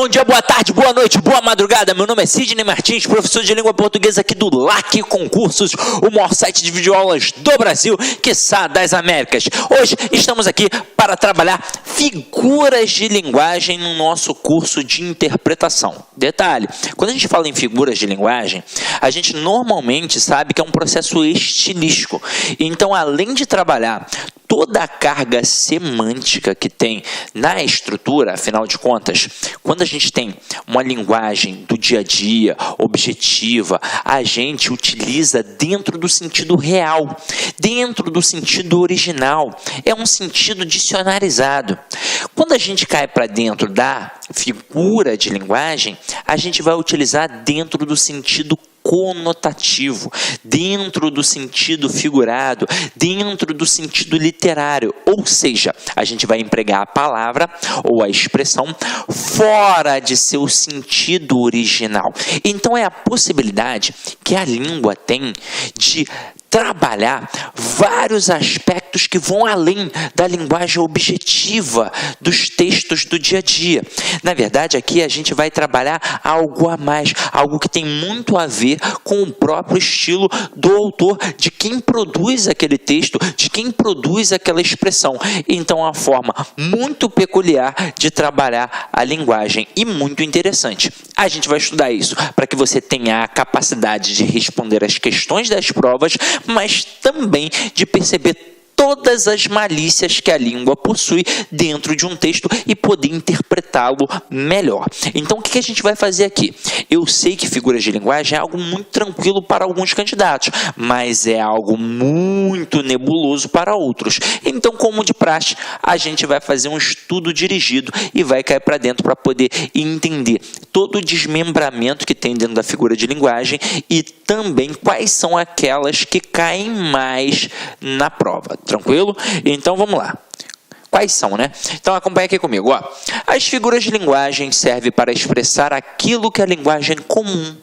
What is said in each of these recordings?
Bom dia, boa tarde, boa noite, boa madrugada. Meu nome é Sidney Martins, professor de língua portuguesa aqui do LAC Concursos, o maior site de videoaulas do Brasil, quiçá das Américas. Hoje estamos aqui para trabalhar figuras de linguagem no nosso curso de interpretação. Detalhe, quando a gente fala em figuras de linguagem, a gente normalmente sabe que é um processo estilístico. Então, além de trabalhar toda a carga semântica que tem na estrutura, afinal de contas, quando a gente tem uma linguagem do dia a dia, objetiva, a gente utiliza dentro do sentido real, dentro do sentido original, é um sentido dicionarizado. Quando a gente cai para dentro da figura de linguagem, a gente vai utilizar dentro do sentido conotativo, dentro do sentido figurado, dentro do sentido literário, ou seja, a gente vai empregar a palavra ou a expressão fora de seu sentido original. Então é a possibilidade que a língua tem de trabalhar vários aspectos que vão além da linguagem objetiva dos textos do dia a dia. Na verdade, aqui a gente vai trabalhar algo a mais, algo que tem muito a ver com o próprio estilo do autor, de quem produz aquele texto, de quem produz aquela expressão. Então, é uma forma muito peculiar de trabalhar a linguagem e muito interessante. A gente vai estudar isso para que você tenha a capacidade de responder as questões das provas, mas também de perceber todas as malícias que a língua possui dentro de um texto e poder interpretá-lo melhor. Então, o que a gente vai fazer aqui? Eu sei que figuras de linguagem é algo muito tranquilo para alguns candidatos, mas é algo muito nebuloso para outros. Então, como de praxe, a gente vai fazer um estudo dirigido e vai cair para dentro para poder entender todo o desmembramento que tem dentro da figura de linguagem e também quais são aquelas que caem mais na prova. Tranquilo? Então, vamos lá. Quais são, né? Então, acompanha aqui comigo. Ó. As figuras de linguagem servem para expressar aquilo que a linguagem comum,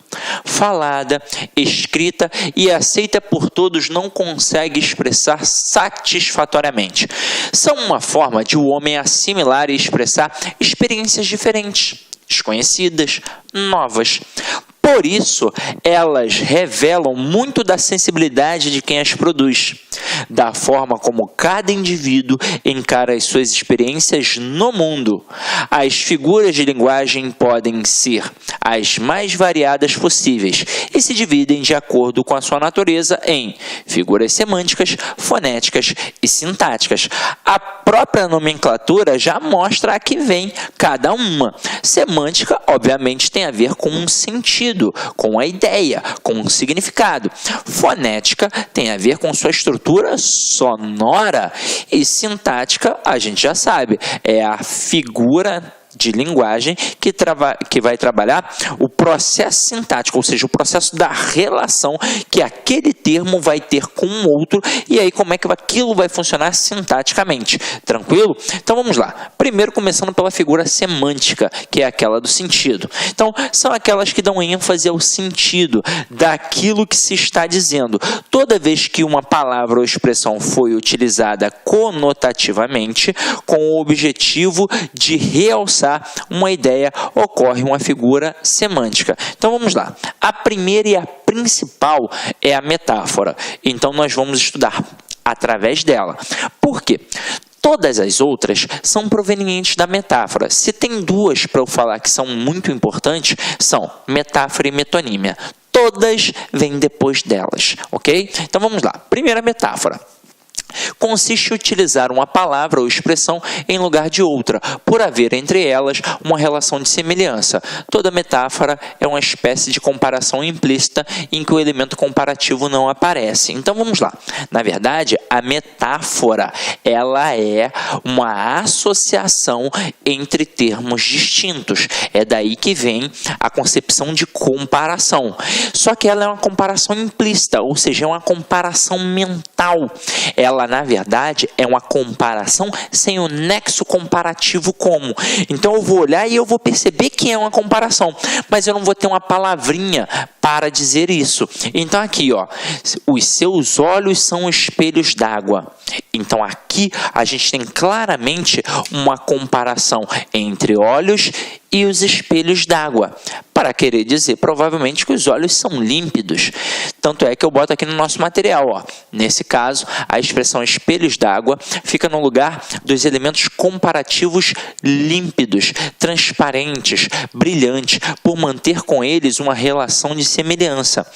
falada, escrita e aceita por todos não consegue expressar satisfatoriamente. São uma forma de o homem assimilar e expressar experiências diferentes, desconhecidas, novas. Por isso, elas revelam muito da sensibilidade de quem as produz, da forma como cada indivíduo encara as suas experiências no mundo. As figuras de linguagem podem ser as mais variadas possíveis e se dividem de acordo com a sua natureza em figuras semânticas, fonéticas e sintáticas. A própria nomenclatura já mostra a que vem cada uma. Semântica, obviamente, tem a ver com um sentido, com a ideia, com um significado. Fonética tem a ver com sua estrutura sonora e sintática, a gente já sabe, é a figura de linguagem que vai trabalhar o processo sintático, ou seja, o processo da relação que aquele termo vai ter com o outro e aí como é que aquilo vai funcionar sintaticamente. Tranquilo? Então vamos lá. Primeiro começando pela figura semântica, que é aquela do sentido. Então são aquelas que dão ênfase ao sentido daquilo que se está dizendo. Toda vez que uma palavra ou expressão foi utilizada conotativamente com o objetivo de realçar uma ideia, ocorre uma figura semântica. Então vamos lá. A primeira e a principal é a metáfora. Então nós vamos estudar através dela. Por quê? Todas as outras são provenientes da metáfora. Se tem duas para eu falar que são muito importantes, são metáfora e metonímia. Todas vêm depois delas, ok? Então vamos lá. Primeira metáfora. Consiste em utilizar uma palavra ou expressão em lugar de outra, por haver entre elas uma relação de semelhança. Toda metáfora é uma espécie de comparação implícita em que o elemento comparativo não aparece. Então vamos lá. Na verdade, a metáfora ela é uma associação entre termos distintos. É daí que vem a concepção de comparação. Só que ela é uma comparação implícita, ou seja, é uma comparação mental. Ela, na verdade, é uma comparação sem o nexo comparativo como. Então, eu vou olhar e eu vou perceber que é uma comparação, mas eu não vou ter uma palavrinha para dizer isso. Então aqui, ó, os seus olhos são espelhos d'água. Então aqui a gente tem claramente uma comparação entre olhos e os espelhos d'água, para querer dizer provavelmente que os olhos são límpidos. Tanto é que eu boto aqui no nosso material, ó. Nesse caso, a expressão espelhos d'água fica no lugar dos elementos comparativos límpidos, transparentes, brilhantes, por manter com eles uma relação de semelhança.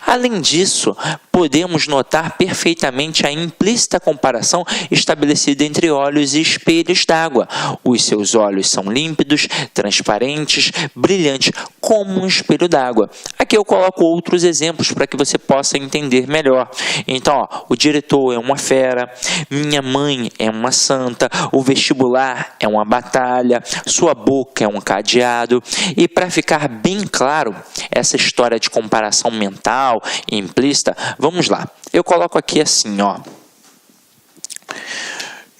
Além disso, podemos notar perfeitamente a implícita comparação estabelecida entre olhos e espelhos d'água. Os seus olhos são límpidos, transparentes, brilhantes, como um espelho d'água. Aqui eu coloco outros exemplos para que você possa entender melhor. Então, ó, o diretor é uma fera, minha mãe é uma santa, o vestibular é uma batalha, sua boca é um cadeado. E para ficar bem claro essa história de comparação mental e implícita, vamos lá. Eu coloco aqui assim, ó.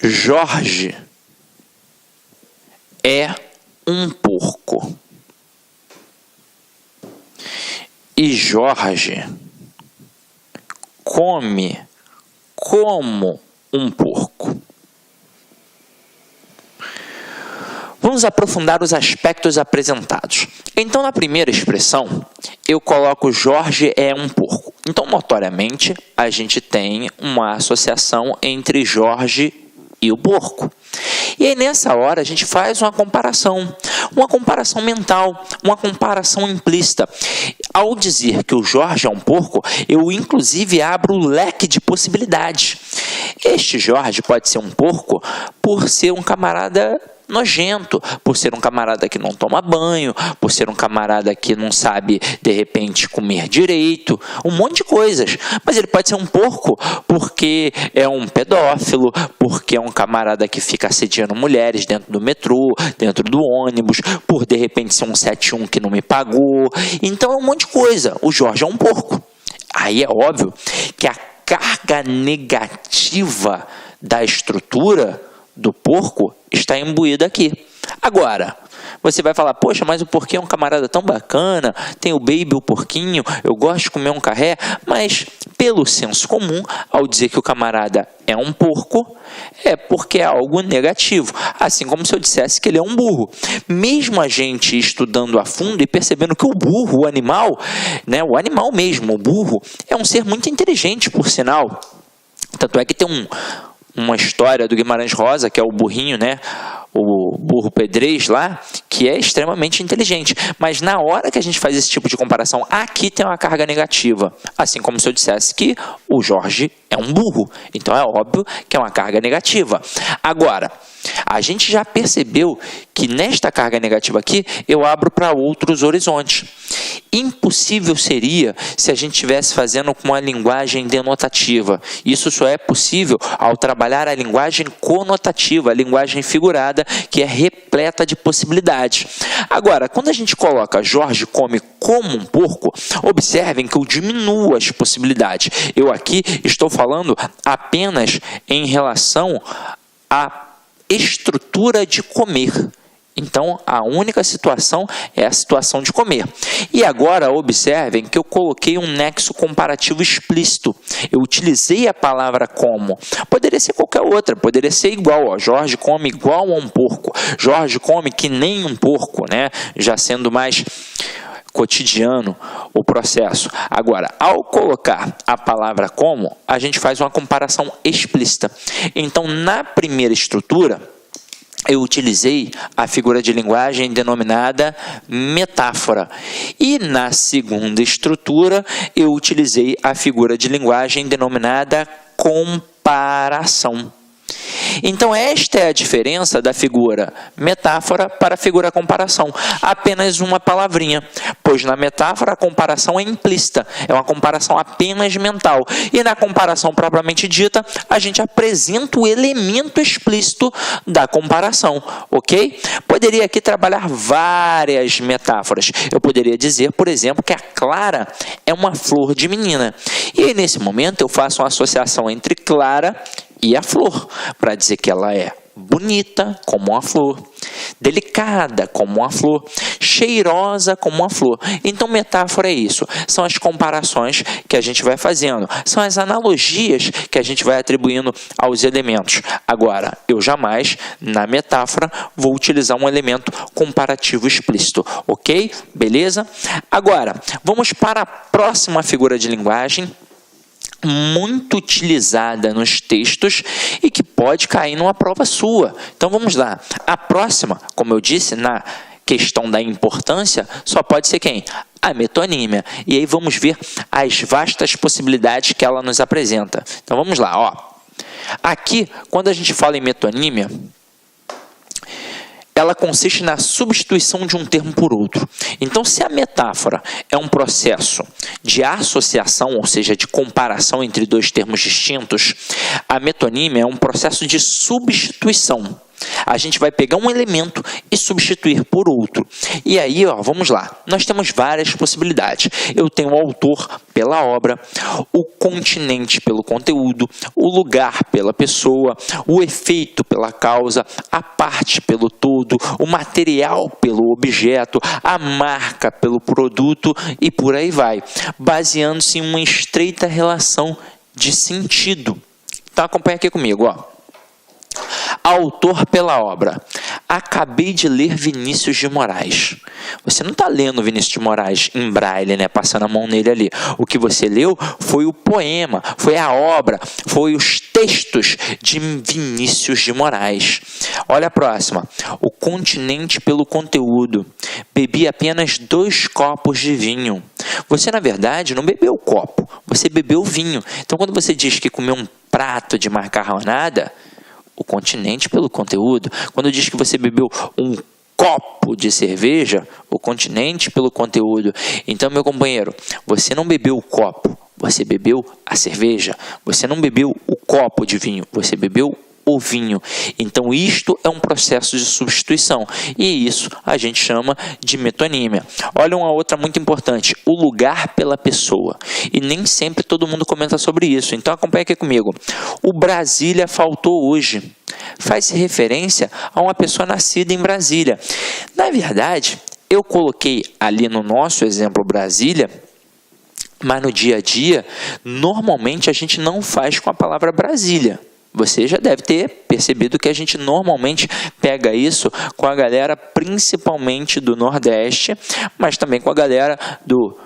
Jorge é um porco. E Jorge come como um porco. Vamos aprofundar os aspectos apresentados. Então, na primeira expressão, eu coloco Jorge é um porco. Então, notoriamente, a gente tem uma associação entre Jorge e o porco. E aí, nessa hora, a gente faz uma comparação mental, uma comparação implícita. Ao dizer que o Jorge é um porco, eu, inclusive, abro o leque de possibilidades. Este Jorge pode ser um porco por ser um camarada nojento, por ser um camarada que não toma banho, por ser um camarada que não sabe, de repente, comer direito, um monte de coisas. Mas ele pode ser um porco porque é um pedófilo, porque é um camarada que fica assediando mulheres dentro do metrô, dentro do ônibus, por, de repente, ser um 71 que não me pagou. Então, é um monte de coisa. O Jorge é um porco. Aí é óbvio que a carga negativa da estrutura do porco está imbuída aqui. Agora, você vai falar, poxa, mas o porquinho é um camarada tão bacana, tem o baby, o porquinho, eu gosto de comer um carré, mas pelo senso comum, ao dizer que o camarada é um porco, é porque é algo negativo. Assim como se eu dissesse que ele é um burro. Mesmo a gente estudando a fundo e percebendo que o burro, o animal, né, o animal mesmo, o burro, é um ser muito inteligente, por sinal. Tanto é que tem uma história do Guimarães Rosa, que é o burrinho, né? O burro pedrez lá, que é extremamente inteligente. Mas na hora que a gente faz esse tipo de comparação, aqui tem uma carga negativa. Assim como se eu dissesse que o Jorge é um burro. Então é óbvio que é uma carga negativa. Agora, a gente já percebeu que nesta carga negativa aqui, eu abro para outros horizontes. Impossível seria se a gente estivesse fazendo com uma linguagem denotativa. Isso só é possível ao trabalhar a linguagem conotativa, a linguagem figurada, que é repleta de possibilidades. Agora, quando a gente coloca Jorge come como um porco, observem que eu diminuo as possibilidades. Eu aqui estou falando apenas em relação à estrutura de comer. Então, a única situação é a situação de comer. E agora, observem que eu coloquei um nexo comparativo explícito. Eu utilizei a palavra como. Poderia ser qualquer outra, poderia ser igual. Ó. Jorge come igual a um porco. Jorge come que nem um porco, né? Já sendo mais cotidiano o processo. Agora, ao colocar a palavra como, a gente faz uma comparação explícita. Então, na primeira estrutura, eu utilizei a figura de linguagem denominada metáfora. E na segunda estrutura, eu utilizei a figura de linguagem denominada comparação. Então, esta é a diferença da figura metáfora para a figura comparação. Apenas uma palavrinha, pois na metáfora a comparação é implícita, é uma comparação apenas mental. E na comparação propriamente dita, a gente apresenta o elemento explícito da comparação, ok? Poderia aqui trabalhar várias metáforas. Eu poderia dizer, por exemplo, que a Clara é uma flor de menina. E aí, nesse momento, eu faço uma associação entre Clara e a flor, para dizer que ela é bonita como uma flor, delicada como uma flor, cheirosa como uma flor. Então, metáfora é isso. São as comparações que a gente vai fazendo. São as analogias que a gente vai atribuindo aos elementos. Agora, eu jamais, na metáfora, vou utilizar um elemento comparativo explícito. Ok? Beleza? Agora, vamos para a próxima figura de linguagem, muito utilizada nos textos e que pode cair numa prova sua. Então vamos lá. A próxima, como eu disse, na questão da importância, só pode ser quem? A metonímia. E aí vamos ver as vastas possibilidades que ela nos apresenta. Então vamos lá. Ó. Aqui, quando a gente fala em metonímia, ela consiste na substituição de um termo por outro. Então, se a metáfora é um processo de associação, ou seja, de comparação entre dois termos distintos, a metonímia é um processo de substituição. A gente vai pegar um elemento e substituir por outro. E aí, ó, vamos lá. Nós temos várias possibilidades. Eu tenho o autor pela obra, o continente pelo conteúdo, o lugar pela pessoa, o efeito pela causa, a parte pelo todo, o material pelo objeto, a marca pelo produto e por aí vai, baseando-se em uma estreita relação de sentido. Então, acompanha aqui comigo, ó. Autor pela obra. Acabei de ler Vinícius de Moraes. Você não está lendo Vinícius de Moraes em braille, né? Passando a mão nele ali. O que você leu foi o poema, foi a obra, foi os textos de Vinícius de Moraes. Olha a próxima. O continente pelo conteúdo. Bebi apenas 2 copos de vinho. Você, na verdade, não bebeu o copo, você bebeu o vinho. Então, quando você diz que comeu um prato de macarronada, o continente pelo conteúdo. Quando diz que você bebeu um copo de cerveja, o continente pelo conteúdo. Então, meu companheiro, você não bebeu o copo, você bebeu a cerveja. Você não bebeu o copo de vinho, você bebeu o vinho. Então, isto é um processo de substituição. E isso a gente chama de metonímia. Olha uma outra muito importante. O lugar pela pessoa. E nem sempre todo mundo comenta sobre isso. Então, acompanha aqui comigo. O Brasília faltou hoje. Faz referência a uma pessoa nascida em Brasília. Na verdade, eu coloquei ali no nosso exemplo Brasília, mas no dia a dia, normalmente a gente não faz com a palavra Brasília. Você já deve ter percebido que a gente normalmente pega isso com a galera principalmente do Nordeste, mas também com a galera do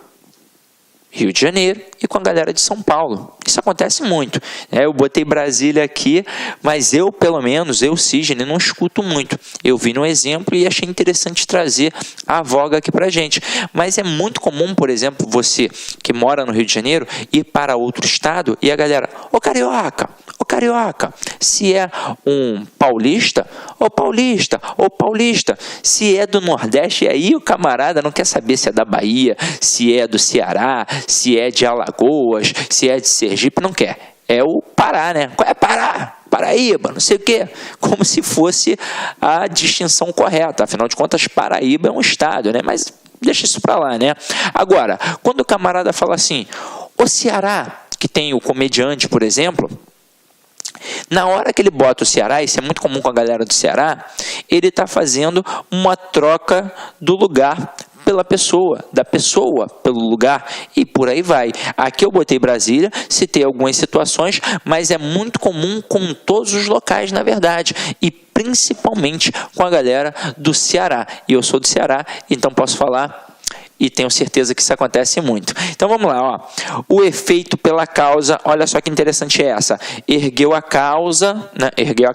Rio de Janeiro e com a galera de São Paulo. Isso acontece muito. Eu botei Brasília aqui, mas eu, pelo menos, Sidney, não escuto muito. Eu vi no exemplo e achei interessante trazer a voga aqui pra gente. Mas é muito comum, por exemplo, você que mora no Rio de Janeiro ir para outro estado e a galera, ô carioca, se é um paulista, ô paulista, se é do Nordeste, e aí o camarada não quer saber se é da Bahia, se é do Ceará, se é de Alagoas, se é de Sergipe, não quer. É o Pará, né? Qual é Pará? Paraíba, não sei o quê. Como se fosse a distinção correta. Afinal de contas, Paraíba é um estado, né? Mas deixa isso pra lá, né? Agora, quando o camarada fala assim, o Ceará, que tem o comediante, por exemplo, na hora que ele bota o Ceará, isso é muito comum com a galera do Ceará, ele está fazendo uma troca do lugar pela pessoa, da pessoa pelo lugar e por aí vai. Aqui eu botei Brasília, citei algumas situações, mas é muito comum com todos os locais, na verdade, e principalmente com a galera do Ceará. E eu sou do Ceará, então posso falar e tenho certeza que isso acontece muito. Então vamos lá, ó. O efeito pela causa, olha só que interessante é essa. Ergueu a causa, né? Ergueu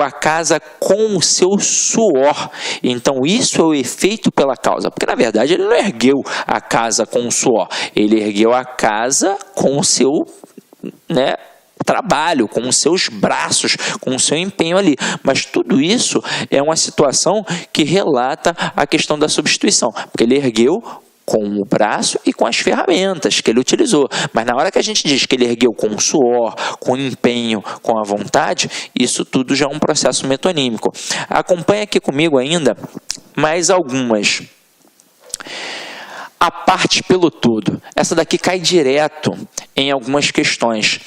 a casa com o seu suor. Então isso é o efeito pela causa, porque na verdade ele não ergueu a casa com o suor, ele ergueu a casa com o seu, né, trabalho, com os seus braços, com o seu empenho ali. Mas tudo isso é uma situação que relata a questão da substituição, porque ele ergueu com o braço e com as ferramentas que ele utilizou. Mas na hora que a gente diz que ele ergueu com o suor, com o empenho, com a vontade, isso tudo já é um processo metonímico. Acompanha aqui comigo ainda mais algumas. A parte pelo todo. Essa daqui cai direto em algumas questões.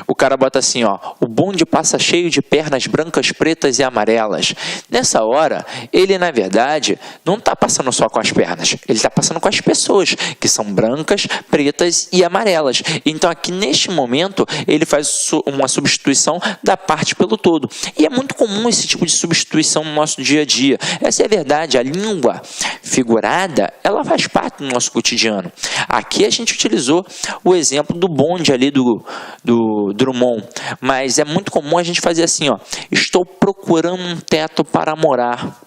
O cara bota assim, ó, o bonde passa cheio de pernas brancas, pretas e amarelas. Nessa hora, ele na verdade não está passando só com as pernas, ele está passando com as pessoas, que são brancas, pretas e amarelas. Então aqui neste momento, ele faz uma substituição da parte pelo todo. E é muito comum esse tipo de substituição no nosso dia a dia. Essa é a verdade, a língua figurada, ela faz parte do nosso cotidiano. Aqui a gente utilizou o exemplo do bonde ali do Drummond, mas é muito comum a gente fazer assim, ó, estou procurando um teto para morar.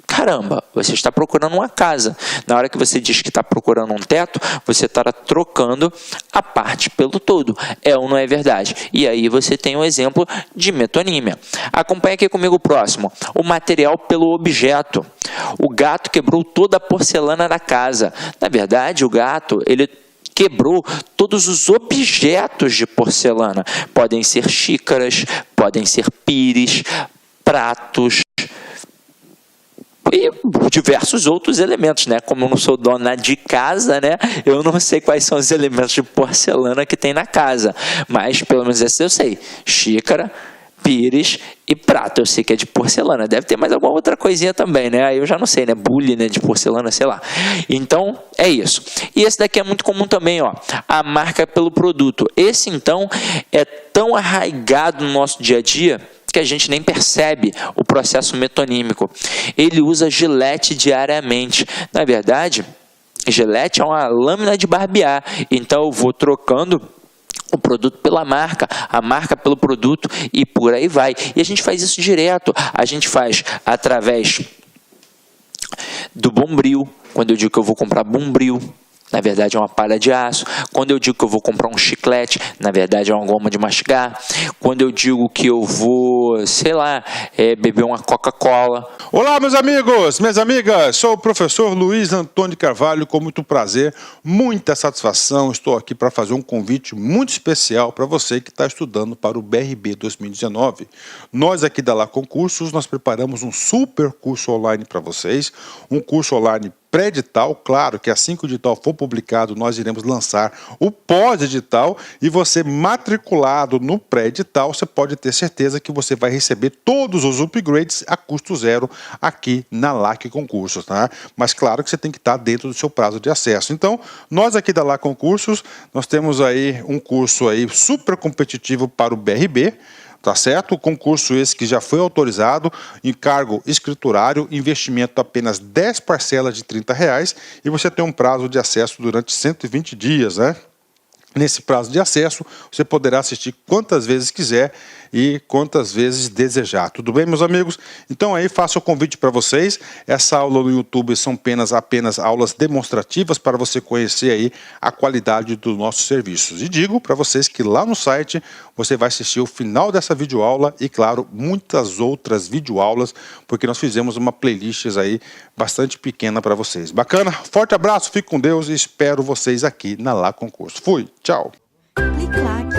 Caramba, você está procurando uma casa. Na hora que você diz que está procurando um teto, você está trocando a parte pelo todo. É ou não é verdade? E aí você tem um exemplo de metonímia. Acompanhe aqui comigo o próximo. O material pelo objeto. O gato quebrou toda a porcelana da casa. Na verdade, o gato, ele quebrou todos os objetos de porcelana. Podem ser xícaras, podem ser pires, pratos e diversos outros elementos, né? Como eu não sou dona de casa, né? Eu não sei quais são os elementos de porcelana que tem na casa, mas pelo menos esse eu sei: xícara, pires e prato. Eu sei que é de porcelana. Deve ter mais alguma outra coisinha também, né? Aí eu já não sei, né? Bule, né? De porcelana, sei lá. Então, é isso. E esse daqui é muito comum também, ó. A marca pelo produto. Esse, então, é tão arraigado no nosso dia a dia que a gente nem percebe o processo metonímico. Ele usa gilete diariamente. Na verdade, gilete é uma lâmina de barbear. Então, eu vou trocando o produto pela marca, a marca pelo produto e por aí vai. E a gente faz isso direto. A gente faz através do Bombril. Quando eu digo que eu vou comprar Bombril, na verdade é uma palha de aço. Quando eu digo que eu vou comprar um chiclete, na verdade é uma goma de mastigar. Quando eu digo que eu vou, sei lá, beber uma Coca-Cola. Olá, meus amigos, minhas amigas, sou o professor Luiz Antônio Carvalho, com muito prazer, muita satisfação. Estou aqui para fazer um convite muito especial para você que está estudando para o BRB 2019. Nós aqui da Lá Concursos, nós preparamos um super curso online para vocês, um curso online pré-edital. Claro que assim que o edital for publicado, nós iremos lançar o pós-edital, e você matriculado no pré-edital, você pode ter certeza que você vai receber todos os upgrades a custo zero aqui na LAC Concursos, tá? Mas claro que você tem que estar dentro do seu prazo de acesso. Então, nós aqui da LAC Concursos, nós temos aí um curso aí super competitivo para o BRB, tá certo? O concurso esse que já foi autorizado, encargo escriturário, investimento apenas 10 parcelas de R$30, e você tem um prazo de acesso durante 120 dias, né? Nesse prazo de acesso, você poderá assistir quantas vezes quiser e quantas vezes desejar. Tudo bem, meus amigos? Então aí faço o convite para vocês. Essa aula no YouTube são apenas aulas demonstrativas para você conhecer aí a qualidade dos nossos serviços. E digo para vocês que lá no site você vai assistir o final dessa videoaula e, claro, muitas outras videoaulas, porque nós fizemos uma playlist aí bastante pequena para vocês. Bacana? Forte abraço, fique com Deus e espero vocês aqui na Lá Concurso. Fui, tchau! Clique lá.